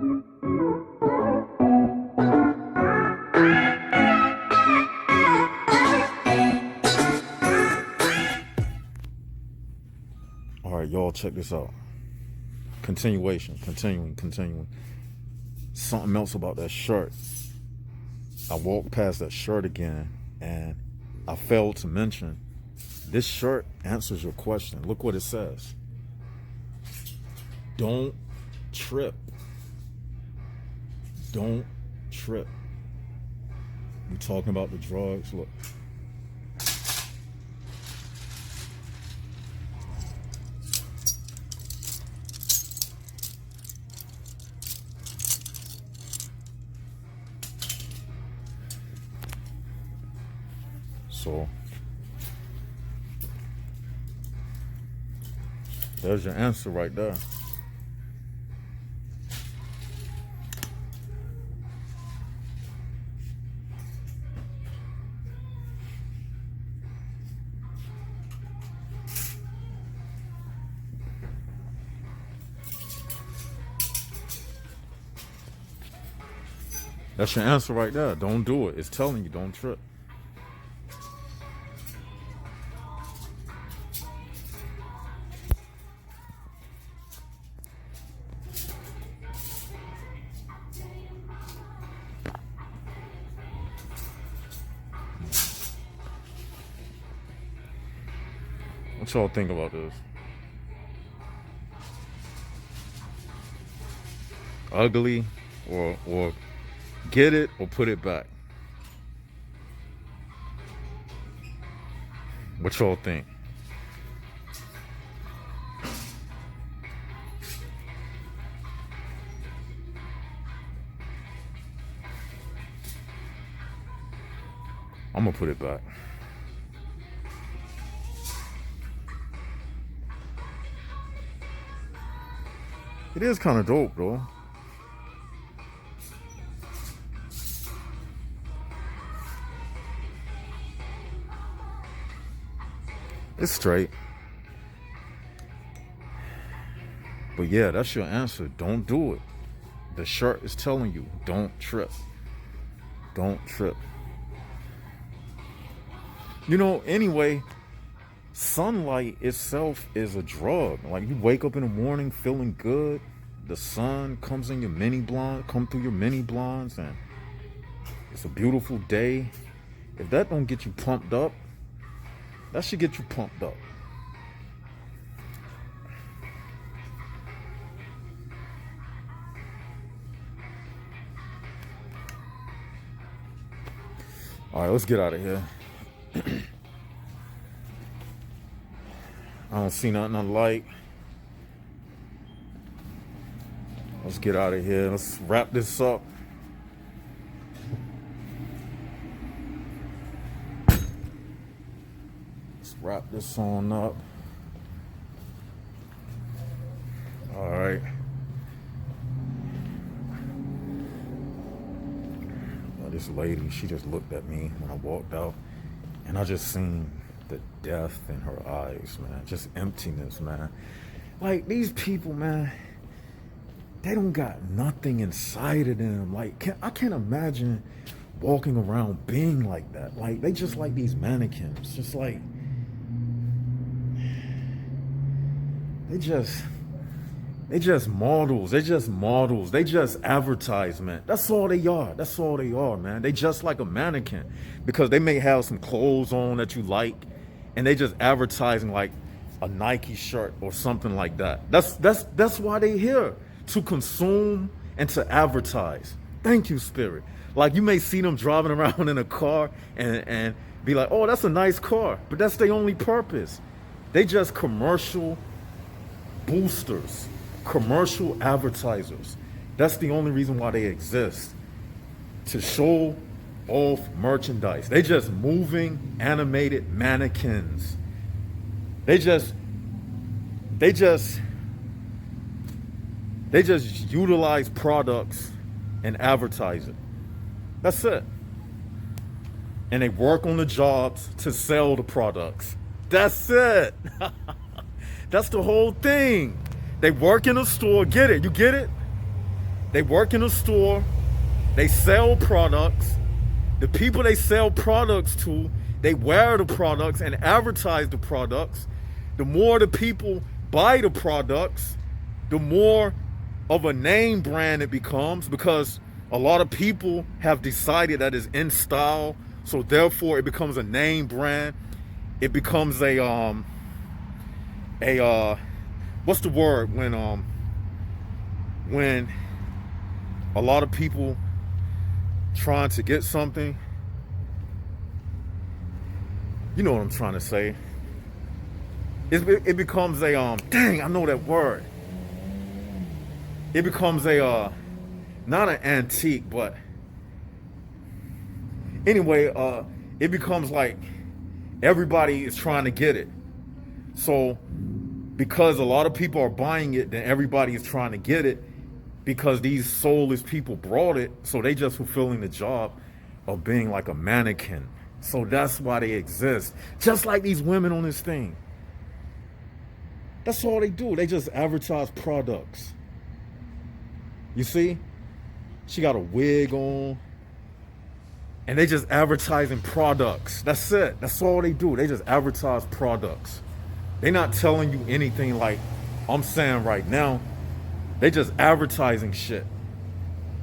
All right, y'all, check this out. Continuation, continuing. Something else about that shirt. I walked past that shirt again, and I failed to mention this shirt answers your question. Look what it says. Don't trip. Don't trip. We talking about the drugs. Look. So there's your answer right there. That's your answer right there. Don't do it. It's telling you don't trip. What y'all think about this? Ugly or get it or put it back? What y'all think? I'm gonna put it back. It is kind of dope, though. It's straight. But yeah, that's your answer. Don't do it. The shirt is telling you, don't trip. Don't trip. You know, anyway, sunlight itself is a drug. Like, you wake up in the morning feeling good. The sun comes in your mini blind, come through your mini blinds, and it's a beautiful day. If that don't get you pumped up, that should get you pumped up. All right, let's get out of here. I don't see nothing I like. Let's get out of here. Let's wrap this up. Let's wrap this on up. All right. This lady, she just looked at me when I walked out, and I just seen the death in her eyes, man. Just emptiness, man. Like, these people, man, they don't got nothing inside of them. Like, I can't imagine walking around being like that. Like, they just like these mannequins. Just like, they just models. They just models. They just advertisement. That's all they are. That's all they are, man. They just like a mannequin, because they may have some clothes on that you like, and they just advertising like a Nike shirt or something like that. That's why they here, to consume and to advertise. Thank you, Spirit. Like, you may see them driving around in a car and be like, oh, that's a nice car, but that's their only purpose. They just commercial boosters. Commercial advertisers. That's the only reason why they exist, to show off merchandise. They just moving animated mannequins. They just utilize products and advertise it. That's it. And they work on the jobs to sell the products. That's it. That's the whole thing. They work in a store. Get it? You get it? They work in a store. They sell products. The people they sell products to, they wear the products and advertise the products. The more the people buy the products, the more of a name brand it becomes, because a lot of people have decided that it's in style. So therefore it becomes a name brand. It becomes a what's the word when a lot of people trying to get something, you know what I'm trying to say. It becomes a dang, I know that word. It becomes a not an antique, but anyway, it becomes like everybody is trying to get it. So because a lot of people are buying it, then everybody is trying to get it, because these soulless people brought it. So they just fulfilling the job of being like a mannequin. So that's why they exist. Just like these women on this thing. That's all they do. They just advertise products. You see? She got a wig on. And they just advertising products. That's it. That's all they do. They just advertise products. They're not telling you anything like I'm saying right now. They just advertising shit.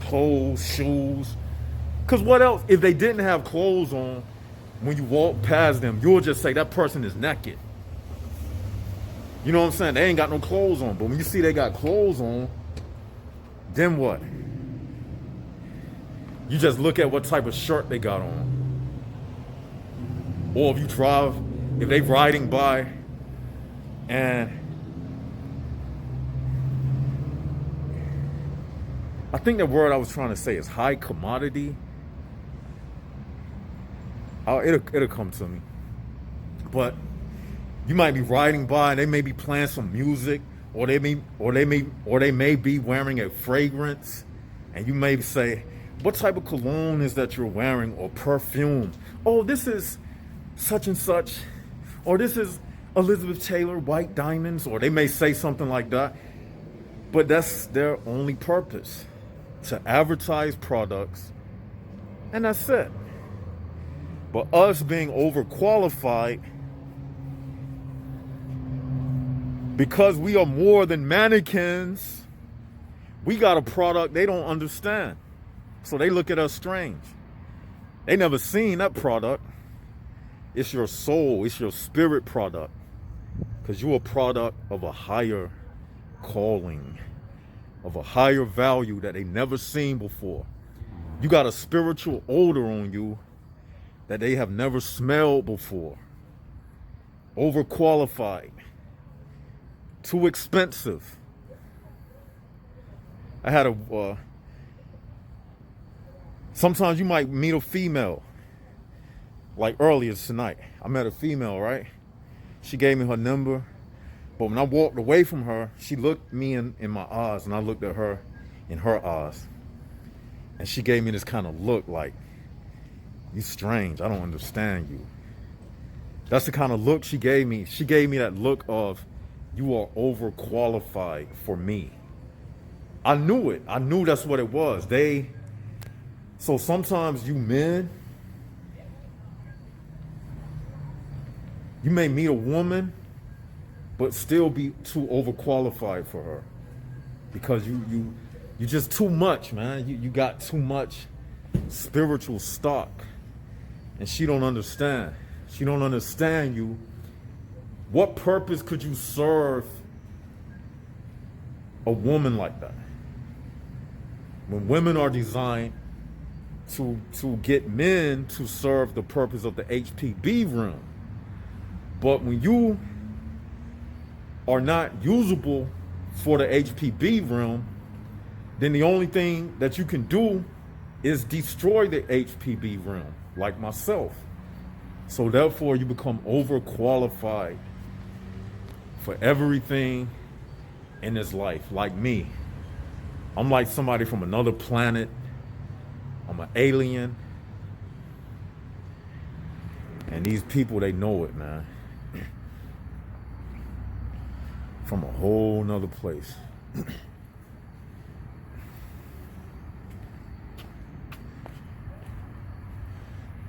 Clothes, shoes. Because what else? If they didn't have clothes on, when you walk past them, you'll just say that person is naked. You know what I'm saying? They ain't got no clothes on. But when you see they got clothes on, then what? You just look at what type of shirt they got on. Or if you drive, if they riding by and I think the word I was trying to say is high commodity. It'll come to me. But you might be riding by and they may be playing some music, or they may be wearing a fragrance, and you may say, what type of cologne is that you're wearing, or perfume? Oh, this is such and such, or this is Elizabeth Taylor White Diamonds, or they may say something like that. But that's their only purpose, to advertise products, and that's it. But us being overqualified, because we are more than mannequins, we got a product they don't understand. So they look at us strange. They never seen that product. It's your soul, it's your spirit product. Because you're a product of a higher calling, of a higher value that they never seen before. You got a spiritual odor on you that they have never smelled before. Overqualified. Too expensive. I had sometimes you might meet a female. Like earlier tonight, I met a female, right? She gave me her number. But when I walked away from her, she looked me in my eyes, and I looked at her in her eyes. And she gave me this kind of look like, you strange, I don't understand you. That's the kind of look she gave me. She gave me that look of, you are overqualified for me. I knew it. I knew that's what it was. So sometimes you men, you may meet a woman, but still be too overqualified for her. Because you just too much, man. You got too much spiritual stock. And she don't understand. She don't understand you. What purpose could you serve a woman like that? When women are designed to get men to serve the purpose of the HPB realm. But when you are not usable for the HPB realm, then the only thing that you can do is destroy the HPB realm, like myself. So therefore you become overqualified for everything in this life, like me. I'm like somebody from another planet. I'm an alien. And these people, they know it, man. From a whole nother place.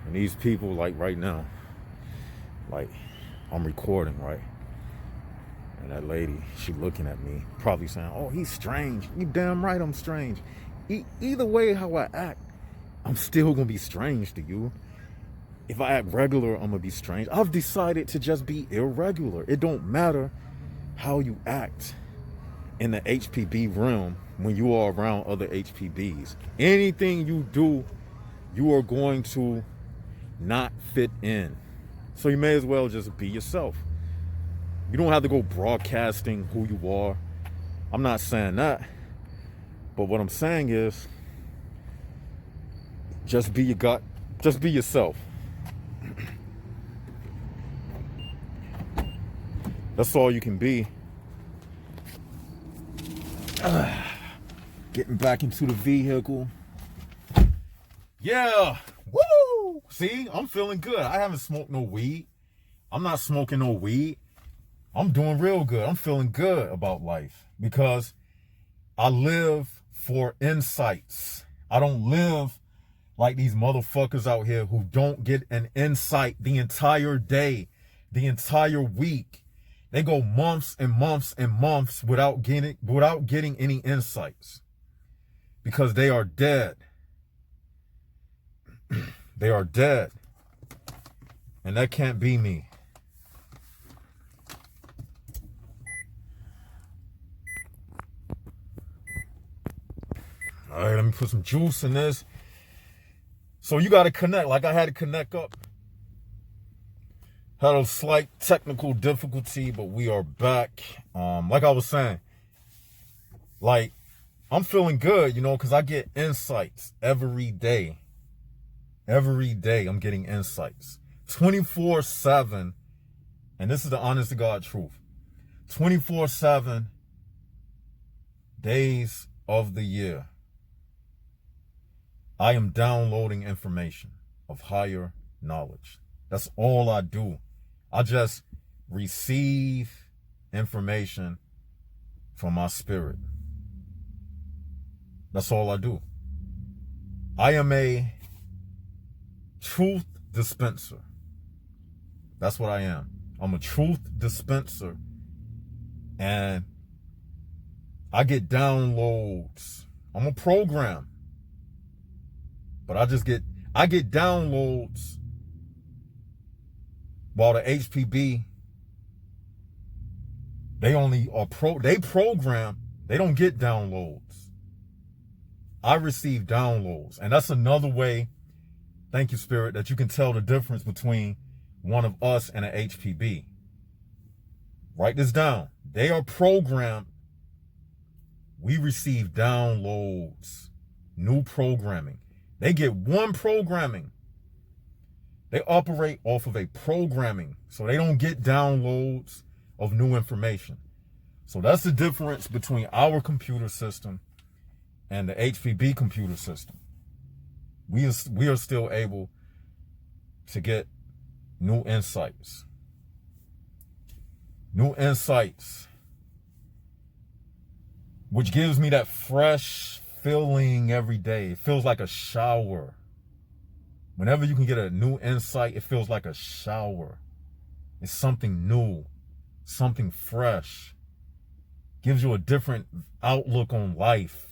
And these people, like right now, like I'm recording, right? And that lady, she looking at me, probably saying, oh, he's strange. You damn right I'm strange. Either way how I act, I'm still gonna be strange to you. If I act regular, I'm gonna be strange. I've decided to just be irregular. It don't matter how you act in the HPB realm when you are around other HPBs. Anything you do, you are going to not fit in. So you may as well just be yourself. You don't have to go broadcasting who you are. I'm not saying that. But what I'm saying is just be your gut. Just be yourself. That's all you can be. Getting back into the vehicle. Yeah. Woo! See, I'm feeling good. I haven't smoked no weed. I'm not smoking no weed. I'm doing real good. I'm feeling good about life because I live for insights. I don't live like these motherfuckers out here who don't get an insight the entire day, the entire week. They go months and months and months without getting any insights because they are dead. They are dead. And that can't be me. All right, let me put some juice in this. So you got to connect. Like I had to connect up. Had a slight technical difficulty, but we are back. Like I was saying, like I'm feeling good, you know, because I get insights every day. Every day I'm getting insights. 24/7. And this is the honest to God truth. 24/7 days of the year. I am downloading information of higher knowledge. That's all I do. I just receive information from my spirit. That's all I do. I am a truth dispenser. That's what I am. I'm a truth dispenser. And I get downloads. I'm a program. But I get downloads while the HPB, they program, they don't get downloads. I receive downloads. And that's another way, thank you, Spirit, that you can tell the difference between one of us and an HPB. Write this down. They are programmed. We receive downloads, new programming. They get one programming. They operate off of a programming, so they don't get downloads of new information. So that's the difference between our computer system and the HPB computer system. We are still able to get new insights. New insights, which gives me that fresh feeling every day. It feels like a shower. Whenever you can get a new insight, it feels like a shower. It's something new, something fresh. Gives you a different outlook on life.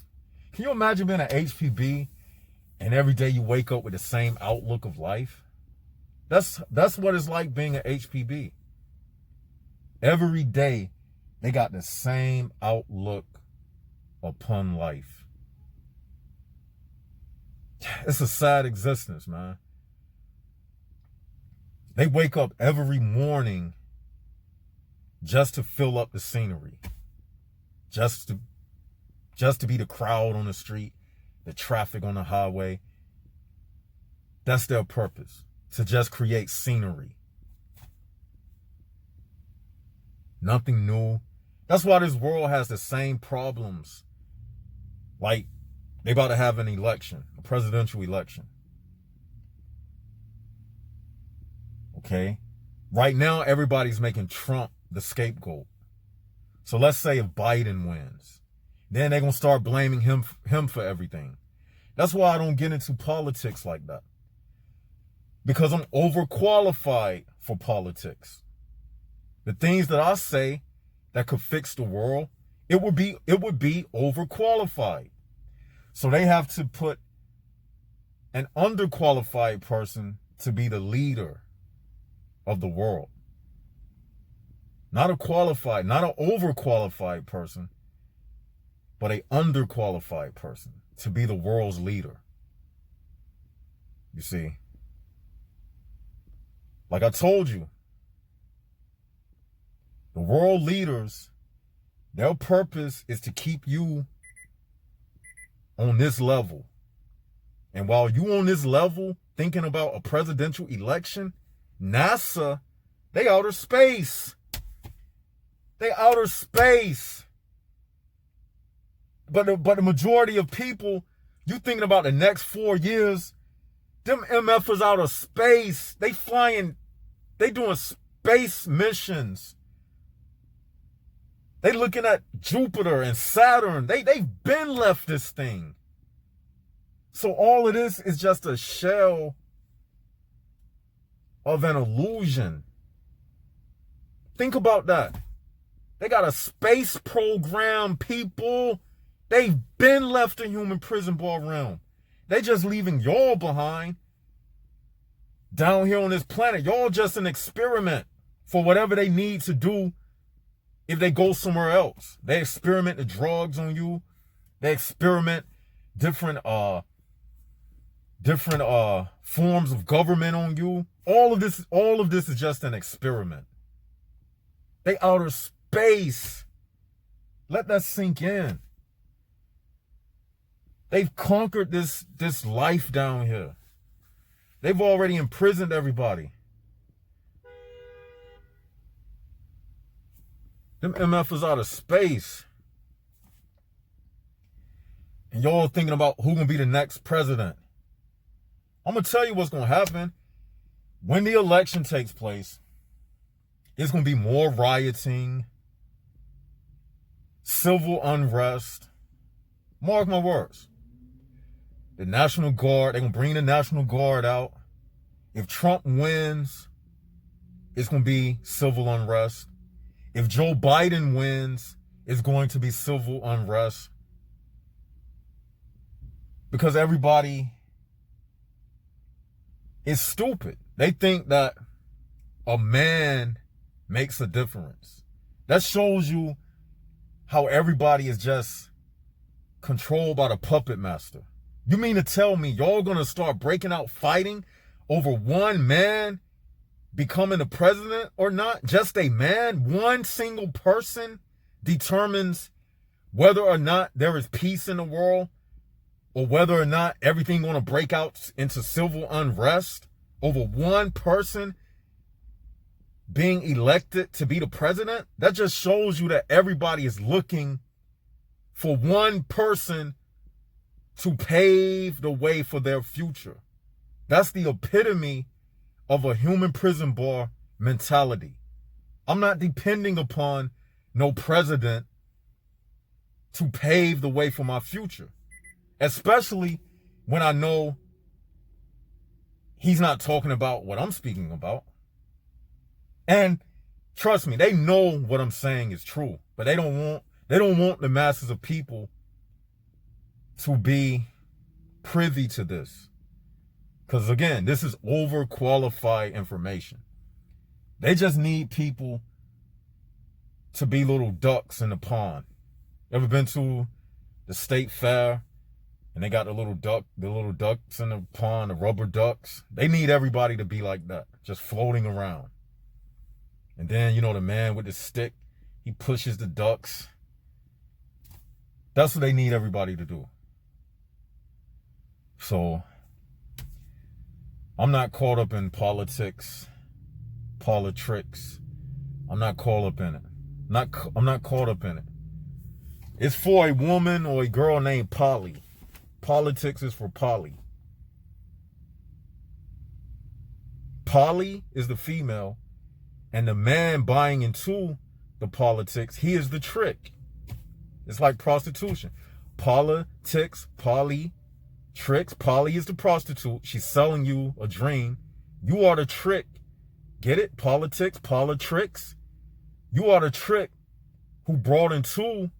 Can you imagine being an HPB and every day you wake up with the same outlook of life? That's what it's like being an HPB. Every day they got the same outlook upon life. It's a sad existence, man. They wake up every morning just to fill up the scenery. Just to be the crowd on the street, the traffic on the highway. That's their purpose, to just create scenery. Nothing new. That's why this world has the same problems. Like, they about to have an election, a presidential election. Okay? Right now, everybody's making Trump the scapegoat. So let's say if Biden wins, then they're going to start blaming him for everything. That's why I don't get into politics like that. because I'm overqualified for politics. The things that I say that could fix the world, it would be overqualified. So they have to put an underqualified person to be the leader of the world. Not a qualified, not an overqualified person, but an underqualified person to be the world's leader. You see? Like I told you, the world leaders, their purpose is to keep you on this level. And while you on this level thinking about a presidential election, NASA, they outer space. They outer space. But the majority of people, you thinking about the next 4 years, them MFers out of space. They flying, they doing space missions. They looking at Jupiter and Saturn. They've been left this thing. So all of this is just a shell of an illusion. Think about that. They got a space program, people. They've been left in human prison ball realm. They just leaving y'all behind down here on this planet. Y'all just an experiment for whatever they need to do if they go somewhere else. They experiment the drugs on you. They experiment different forms of government on you. All of this is just an experiment. They outer space. Let that sink in. They've conquered this life down here. They've already imprisoned everybody. Them MFers out of space. And y'all thinking about who gonna be the next president. I'm gonna tell you what's gonna happen. When the election takes place, it's gonna be more rioting, civil unrest. Mark my words. The National Guard, they're gonna bring the National Guard out. If Trump wins, it's gonna be civil unrest. If Joe Biden wins, it's going to be civil unrest. Because everybody is stupid. They think that a man makes a difference. That shows you how everybody is just controlled by the puppet master. You mean to tell me y'all gonna start breaking out fighting over one man becoming the president or not? Just a man, one single person determines whether or not there is peace in the world, or whether or not everything gonna break out into civil unrest over one person being elected to be the president. That just shows you that everybody is looking for one person to pave the way for their future. That's the epitome of a human prison bar mentality. I'm not depending upon no president to pave the way for my future, especially when I know he's not talking about what I'm speaking about. And trust me, they know what I'm saying is true, but they don't want the masses of people to be privy to this. Because again, this is overqualified information. They just need people to be little ducks in the pond. Ever been to the state fair and they got the little ducks in the pond, the rubber ducks? They need everybody to be like that, just floating around. And then, you know, the man with the stick, he pushes the ducks. That's what they need everybody to do. So I'm not caught up in politics, politricks. I'm not caught up in it. I'm not caught up in it. It's for a woman or a girl named Polly. Politics is for Polly. Polly is the female, and the man buying into the politics, he is the trick. It's like prostitution. Politics, Polly, tricks. Polly is the prostitute. She's selling you a dream. You are the trick. Get it? Politics, politricks. You are the trick who brought into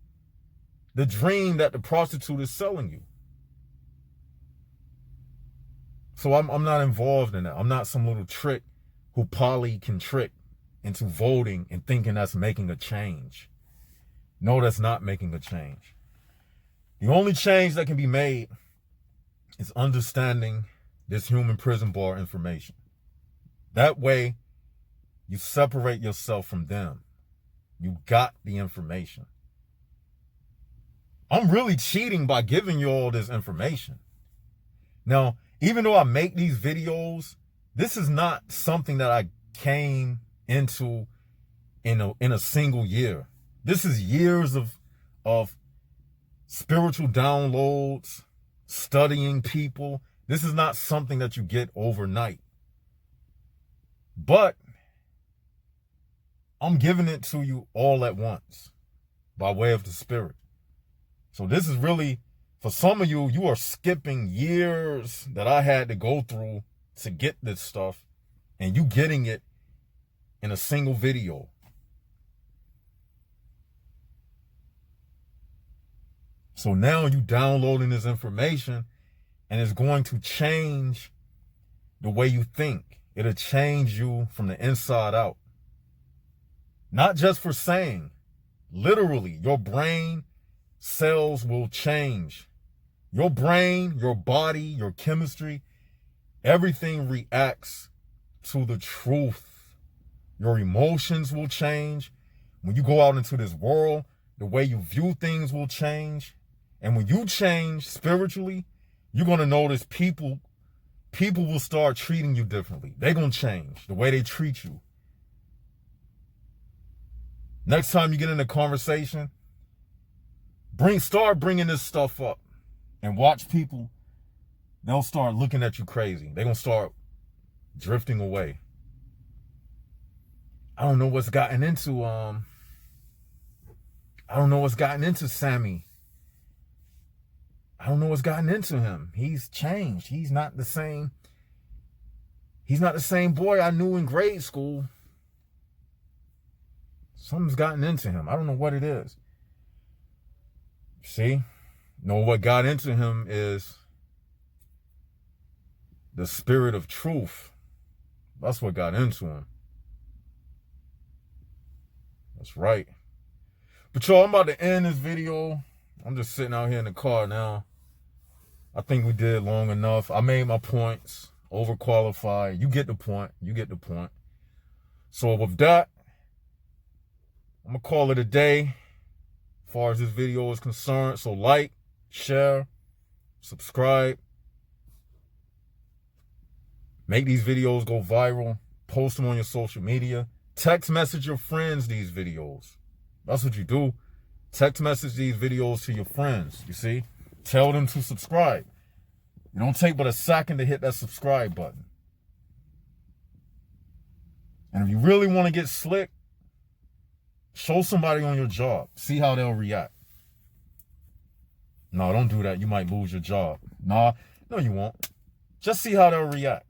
the dream that the prostitute is selling you. So I'm not involved in that. I'm not some little trick who Polly can trick into voting and thinking that's making a change. No, that's not making a change. The only change that can be made is understanding this human prison bar information. That way, you separate yourself from them. You got the information. I'm really cheating by giving you all this information. Now, even though I make these videos, this is not something that I came into in a single year. This is years of spiritual downloads, studying people. This is not something that you get overnight. But I'm giving it to you all at once by way of the Spirit. So this is really, for some of you, you are skipping years that I had to go through to get this stuff, and you getting it in a single video. So now you downloading this information, and it's going to change the way you think. It'll change you from the inside out. Not just for saying, literally, your brain cells will change. Your brain, your body, your chemistry, everything reacts to the truth. Your emotions will change. When you go out into this world, the way you view things will change. And when you change spiritually, you're going to notice people will start treating you differently. They're going to change the way they treat you. Next time you get in a conversation, start bringing this stuff up and watch people. They'll start looking at you crazy. They're going to start drifting away. I don't know what's gotten into Sammy. I don't know what's gotten into him. He's changed. He's not the same boy I knew in grade school. Something's gotten into him. I don't know what it is. See? No, what got into him is the spirit of truth. That's what got into him. That's right. But y'all, I'm about to end this video. I'm just sitting out here in the car now. I think we did long enough. I made my points. Overqualified. You get the point. You get the point. So with that, I'm going to call it a day as far as this video is concerned. So like, share, subscribe. Make these videos go viral. Post them on your social media. Text message your friends these videos. That's what you do. Text message these videos to your friends, you see? Tell them to subscribe. It don't take but a second to hit that subscribe button. And if you really want to get slick, show somebody on your job. See how they'll react. No, don't do that. You might lose your job. No, you won't. Just see how they'll react.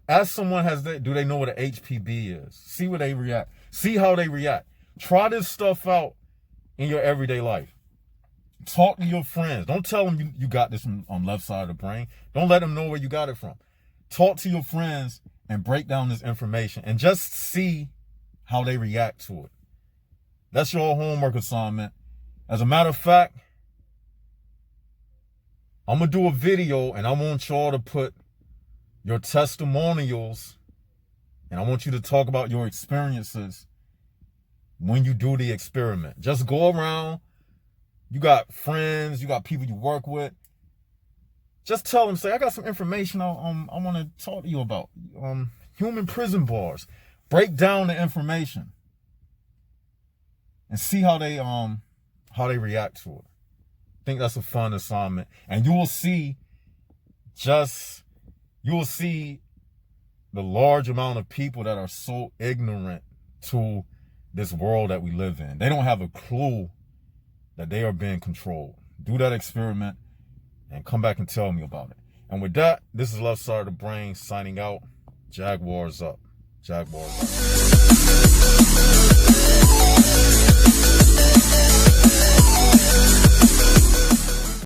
Ask someone, do they know what an HPB is? See what they react. See how they react. Try this stuff out in your everyday life. Talk to your friends. Don't tell them you got this on left side of the brain. Don't let them know where you got it from. Talk to your friends and break down this information and just see how they react to it. That's your homework assignment. As a matter of fact, I'm going to do a video and I want y'all to put your testimonials and I want you to talk about your experiences when you do the experiment. Just go around. You got friends, you got people you work with. Just tell them, say, I got some information I want to talk to you about. Human prison bars. Break down the information and see how they react to it. I think that's a fun assignment. And you will see the large amount of people that are so ignorant to this world that we live in. They don't have a clue that they are being controlled. Do that experiment and come back and tell me about it. And with that, this is Left Side of the Brain signing out. Jaguars up. Jaguars up.